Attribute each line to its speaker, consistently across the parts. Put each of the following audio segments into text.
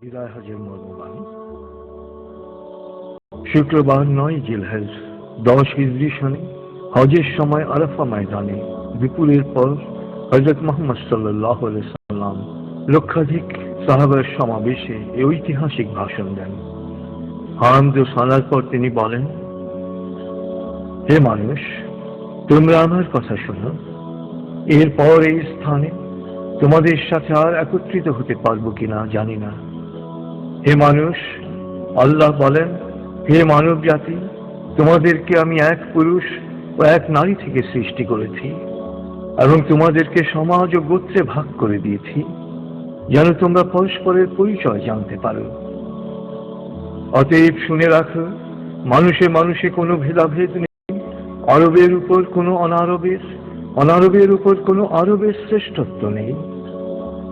Speaker 1: বিদায় হজের মর্মবাণী। শুক্রবার 9 জিলহজ 10 হিজরি সনে হজের সময় আরাফা ময়দানে দুপুরের পর হযরত মুহাম্মদ সাল্লাল্লাহু আলাইহি সাল্লাম লক্ষাধিক সাহাবার সমাবেশে এই ঐতিহাসিক ভাষণ দেন। হামদ ও সালাত পর তিনি বলেন, হে মানুষ, তোমরা আমার কথা শোনো। এরপর এই স্থানে তোমাদের সাথে আর একত্রিত হতে পারবো কিনা জানি না। হে মানুষ, আল্লাহ বলেন, হে মানব জাতি, তোমাদেরকে আমি এক পুরুষ ও এক নারী থেকে সৃষ্টি করেছি এবং তোমাদেরকে সমাজ ও গোত্রে ভাগ করে দিয়েছি যেন তোমরা পরস্পরের পরিচয় জানতে পারো। অতএব শুনে রাখো, মানুষে মানুষে কোনো ভেদাভেদ নেই। আরবের উপর কোনো অনারবের, অনারবের উপর কোনো আরবের শ্রেষ্ঠত্ব নেই।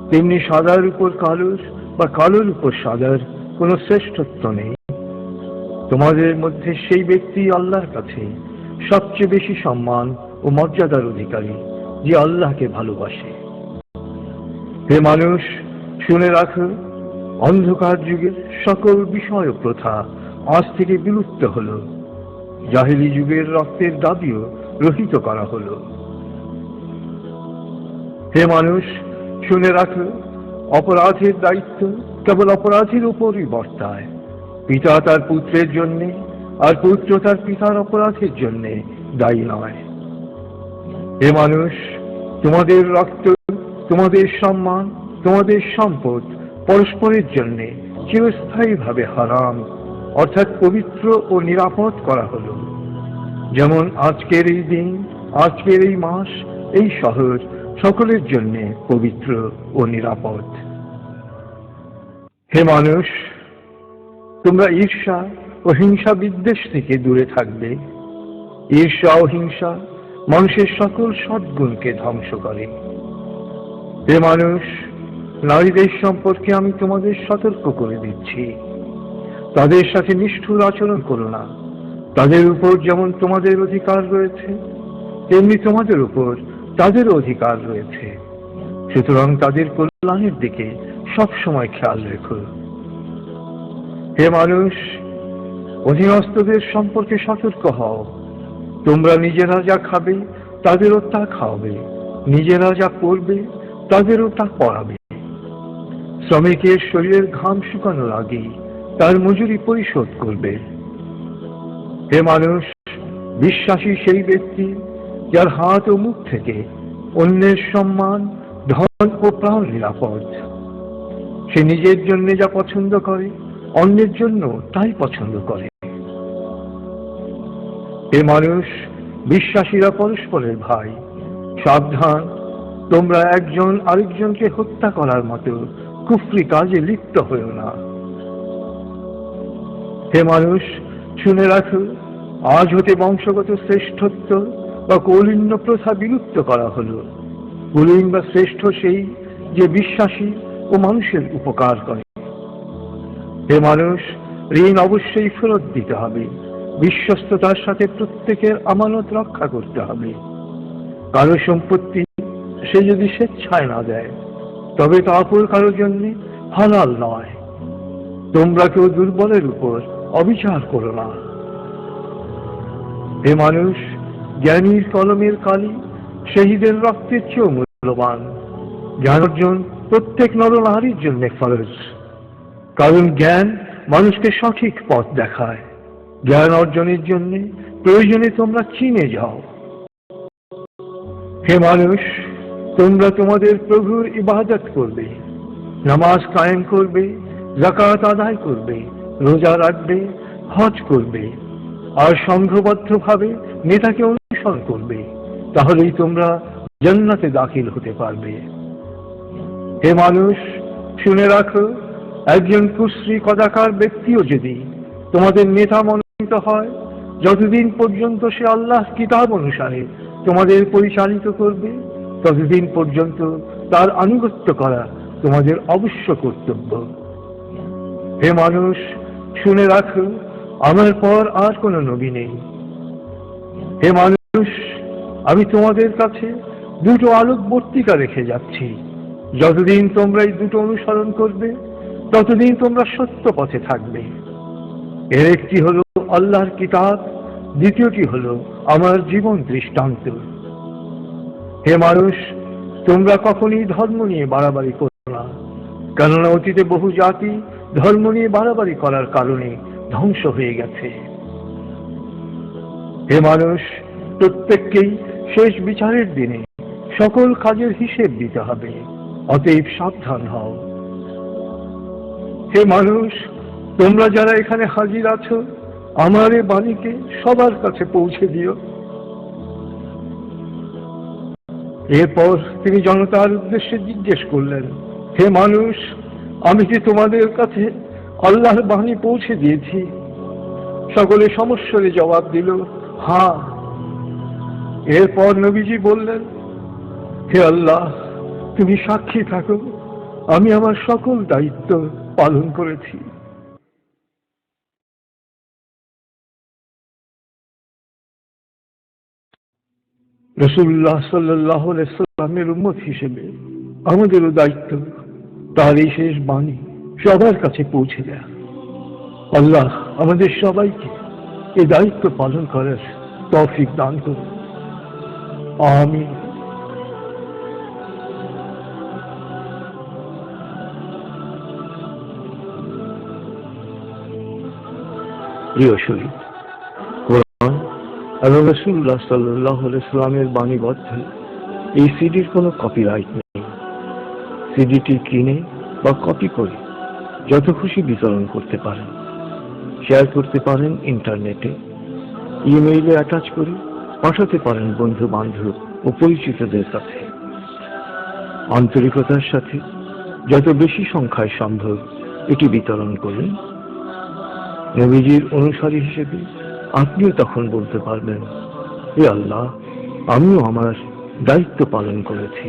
Speaker 1: তেমনি সাদার উপর কালোর বা কালোর উপর সাদার কোনো শ্রেষ্ঠত্ব নেই। তোমাদের মধ্যে সেই ব্যক্তি আল্লাহর কাছে সবচেয়ে বেশি সম্মান ও মর্যাদার অধিকারী যে আল্লাহকে ভালোবাসে। হে মানুষ, শুনে রাখো, অন্ধকার যুগের সকল বিষয় ও প্রথা আজ থেকে বিলুপ্ত হলো। জাহেলি যুগের রক্তের দাবিও রহিত করা হলো। হে মানুষ, শুনে রাখো, অপরাধের দায়িত্ব কেবল অপরাধীর উপরই বর্তায়। পিতা তার পুত্রের জন্যে আর পুত্র তার পিতার অপরাধের জন্যে দায়ী নয়। হে মানুষ, তোমাদের রক্ত, তোমাদের সম্মান, তোমাদের সম্পদ পরস্পরের জন্যে চিরস্থায়ীভাবে হারাম অর্থাৎ পবিত্র ও নিরাপদ করা হলো। যেমন আজকের এই দিন, আজকের এই মাস, এই শহর সকলের জন্যে পবিত্র ও নিরাপদ। হে মানুষ, তোমরা ঈর্ষা ও হিংসা বিদ্বেষ থেকে দূরে থাকবে। ঈর্ষা ও হিংসা মানুষের সকল সদ্গুণকে ধ্বংস করে। হে মানুষ, নারীদের সম্পর্কে আমি তোমাদের সতর্ক করে দিচ্ছি, তাদের সাথে নিষ্ঠুর আচরণ করো না। তাদের উপর যেমন তোমাদের অধিকার রয়েছে তেমনি তোমাদের উপর তাদেরও অধিকার রয়েছে। সুতরাং তাদের কল্যাণের দিকে সবসময় খেয়াল রেখো। হে মানুষ, অধীনস্থদের সম্পর্কে সতর্ক হও। তোমরা নিজেরা যা খাবে তাদেরও তা খাওয়াবে, নিজেরা যা পরবে তাদেরও তা পরাবে। শ্রমিকের শরীরের ঘাম শুকানোর আগে তার মজুরি পরিশোধ করবে। হে মানুষ, বিশ্বাসী সেই ব্যক্তি যার হাত ও মুখ থেকে অন্যের সম্মান, ধন ও প্রাণ নিরাপদ। সে নিজের জন্য যা পছন্দ করে অন্যের জন্য তাই পছন্দ করে। হে মানুষ, বিশ্বাসীরা পরস্পরের ভাই। সাবধান, তোমরা একজন আরেকজনকে হত্যা করার মতো কুফরি কাজে লিপ্ত হয়েও না। হে মানুষ, শুনে রাখো, আজ হতে বংশগত শ্রেষ্ঠত্ব বা কৌলিন্য প্রথা বিলুপ্ত করা হলো। কুলীন বা শ্রেষ্ঠ সেই যে বিশ্বাসী ও মানুষের উপকার করে। হে মানুষ, ঋণ অবশ্যই ফেরত দিতে হবে। বিশ্বস্ততার সাথে প্রত্যেকের আমানত রক্ষা করতে হবে। কারো সম্পত্তি সে যদি স্বেচ্ছায় না দেয় তবে তা অপর কারোর জন্য হালাল নয়। তোমরা কেউ দুর্বলের উপর অবিচার করো না। হে মানুষ, জ্ঞানীর কলমের কালি শহীদের রক্তের চেয়েও মূল্যবান। জ্ঞান অর্জন প্রত্যেক নরনারীর জন্য ফরজ, কারণ জ্ঞান মানুষকে সঠিক পথ দেখায়। জ্ঞান অর্জনের জন্য প্রয়োজনে তোমরা চীনে যাও। হে মানুষ, তোমরা তোমাদের প্রভুর ইবাদত করবে, নামাজ কায়েম করবে, যাকাত আদায় করবে, রোজা রাখবে, হজ করবে আর সংঘবদ্ধভাবে নেতাকে অনুসরণ করবে। তাহলেই তোমরা জান্নাতে দাখিল হতে পারবে। হে মানুষ, শুনে রাখো, একজন কুশ্রী কদাকার ব্যক্তিও যদি তোমাদের নেতা মনোনীত হয়, যতদিন পর্যন্ত সে আল্লাহর কিতাব অনুসারে তোমাদের পরিচালিত করবে ততদিন পর্যন্ত তার আনুগত্য করা তোমাদের অবশ্য কর্তব্য। হে মানুষ, শুনে রাখো, আমার পর আর কোনো নবী নেই। হে মানুষ, আমি তোমাদের কাছে দুটো আলোকবর্তিকা রেখে যাচ্ছি। যতদিন তোমরা এই দুটো অনুসরণ করবে ততদিন তোমরা সত্য পথে থাকবে। এর একটি হলো আল্লাহর কিতাব, দ্বিতীয়টি হলো আমার জীবন দৃষ্টান্ত। হে মানুষ, তোমরা কখনই ধর্ম নিয়ে বাড়াবাড়ি করো না, কেননা অতীতে বহু জাতি ধর্ম নিয়ে বাড়াবাড়ি করার কারণে ধ্বংস হয়ে গেছে। হে মানুষ, প্রত্যেককেই শেষ বিচারের দিনে সকল কাজের হিসেব দিতে হবে, অতএব সাবধান হও। হে মানুষ, তোমরা যারা এখানে হাজির আছো, আমার এই বাণীকে সবার কাছে পৌঁছে দিও। এরপর তিনি জনতার উদ্দেশ্যে জিজ্ঞেস করলেন, হে মানুষ, আমি যে তোমাদের কাছে আল্লাহর বাণী পৌঁছে দিয়েছি? সকলে সমস্বরে জবাব দিল, হ্যাঁ। এরপর নবীজি বললেন, হে আল্লাহ, তুমি সাক্ষী থাকো, আমি আমার সকল দায়িত্ব পালন করেছি। রাসূলুল্লাহ সাল্লাল্লাহু আলাইহি ওয়াসাল্লামের উম্মত হিসেবে আমাদেরও দায়িত্ব তার এই শেষ বাণী সবার কাছে পৌঁছে দেয়া। আল্লাহ আমাদের সবাইকে এই দায়িত্ব পালন করার তৌফিক দান করুন। আমিন। প্রিয় শহীদ, কোরআন এবং রাসূলুল্লাহ সাল্লাল্লাহু আলাইহি ওয়াসাল্লামের বাণীবদ্ধ এই সিডির কোনো কপিরাইট নেই। সিডিটি কিনে বা কপি করে যত খুশি বিতরণ করতে পারেন, শেয়ার করতে পারেন ইন্টারনেটে, ইমেইলে অ্যাটাচ করে পাঠাতে পারেন বন্ধু বান্ধব ও পরিচিতদের কাছে। আন্তরিকতার সাথে যত বেশি সংখ্যায় সম্ভব এটি বিতরণ করুন। নবীজির অনুসারী হিসেবে আপনিও তখন বলতে পারবেন, হে আল্লাহ, আমিও আমার দায়িত্ব পালন করেছি।